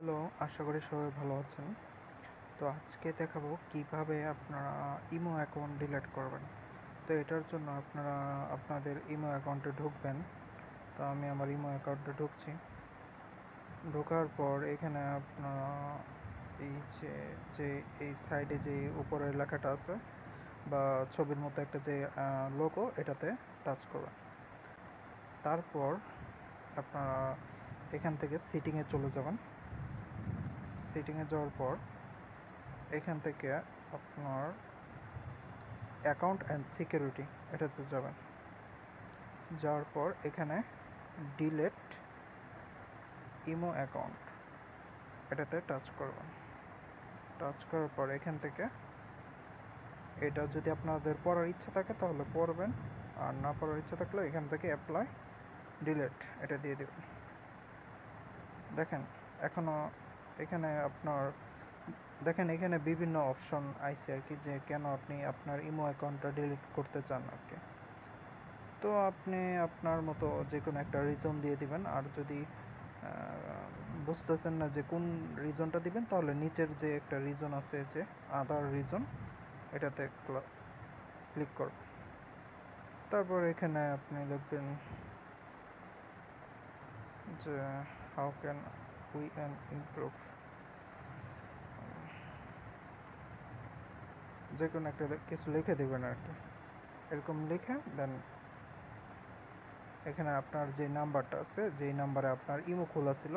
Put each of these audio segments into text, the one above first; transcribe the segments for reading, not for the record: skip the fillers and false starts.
Hello, আশা করি সবাই ভালো আছেন। তো আজকে দেখাবো কিভাবে আপনারা ইমো অ্যাকাউন্ট ডিলিট করবেন। তো এটার জন্য আপনারা আপনাদের ইমো অ্যাকাউন্টে ঢুকবেন। তো আমি আমার ইমো অ্যাকাউন্টে ঢুকছি। ঢোকার পর এখানে আপনারা এই যে এই সাইডে যে উপরের লেখাটা আছে বা ছবির মতো একটা যে লোগো, এটাতে টাচ করবেন। তারপর আপনারা এখান থেকে সেটিংয়ে চলে যাবেন। সেটিংয়ে যাওয়ার পর এখান থেকে আপনার অ্যাকাউন্ট অ্যান্ড সিকিউরিটি এটাতে যাবেন। যাওয়ার পর এখানে ডিলেট ইমো অ্যাকাউন্ট এটাতে টাচ করবেন। টাচ করার পর এখান থেকে এটা যদি আপনাদের পড়ার ইচ্ছা থাকে তাহলে পড়বেন, আর না পড়ার ইচ্ছা থাকলে এখান থেকে অ্যাপ্লাই ডিলেট এটা দিয়ে দেবেন। দেখেন এখনও এখানে এখানে বিভিন্ন অপশন আইছে আর কি, যে কেন আপনি আপনার ইমো অ্যাকাউন্টটা ডিলিট করতে চান আর কি। তো আপনি আপনার মতো যে কোনো একটা রিজন দিয়ে দিবেন। আর যদি বুঝতেছেন না যে কোন রিজনটা দিবেন, তাহলে নিচের যে একটা রিজন আছে যে আদার রিজন, এটাতে ক্লিক করবেন। তারপর এখানে আপনি লিখবেন যে how can we can improve, যে কোনো একটা কিছু লিখে দেবেন আর কি। এরকম লিখে দেন এখানে আপনার যে নাম্বারটা আছে, যেই নাম্বারে আপনার ইমো খোলা ছিল,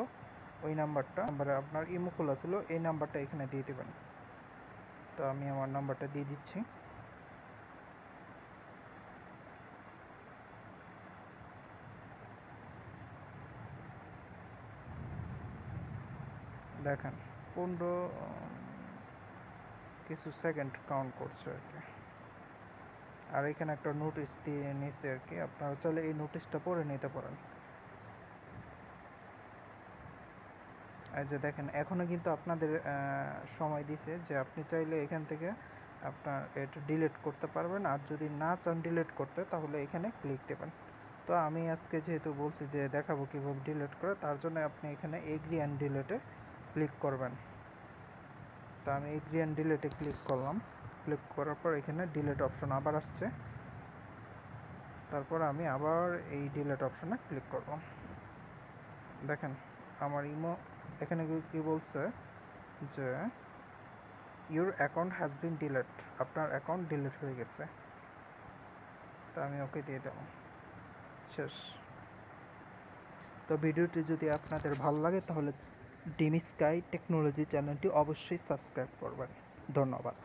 ওই নাম্বারটা আপনার ইমো খোলা ছিল, এই নাম্বারটা এখানে দিয়ে দেবেন। তো আমি আমার নাম্বারটা দিয়ে দিচ্ছি। দেখেন 15 কিছু সেকেন্ড কাউন্ট করছে আর কি। আর এখানে একটা নোটিশ দিয়ে নিছে আর কি, আপনারা চাইলে এই নোটিশটা পড়ে নিতে পারেন। এই যে দেখেন এখনও কিন্তু আপনাদের সময় দিছে যে আপনি চাইলে এখান থেকে আপনার এটা ডিলিট করতে পারবেন, আর যদি না চান ডিলিট করতে তাহলে এখানে ক্লিক দেবেন। তো আমি আজকে যেহেতু বলছি যে দেখাবো কীভাবে ডিলিট করে, তার জন্য আপনি এখানে এগ্রি অ্যান্ড ডিলিটে ক্লিক করবেন। তো আমি এগ্রি অ্যান্ড ডিলিটে ক্লিক করলাম। ক্লিক করার পর এখানে ডিলিট অপশন আবার আসছে। তারপর আমি আবার এই ডিলিট অপশনে ক্লিক করব। দেখেন আমার ইমো এখানে কি বলছে যে your account has been delete, আপনার অ্যাকাউন্ট ডিলিট হয়ে গেছে। তো আমি ওকে দিয়ে দেব। শেষ। তো ভিডিওটি যদি আপনাদের ভালো লাগে তাহলে ডিমি স্কাই টেকনোলজি চ্যানেলটি অবশ্যই সাবস্ক্রাইব করবেন। ধন্যবাদ।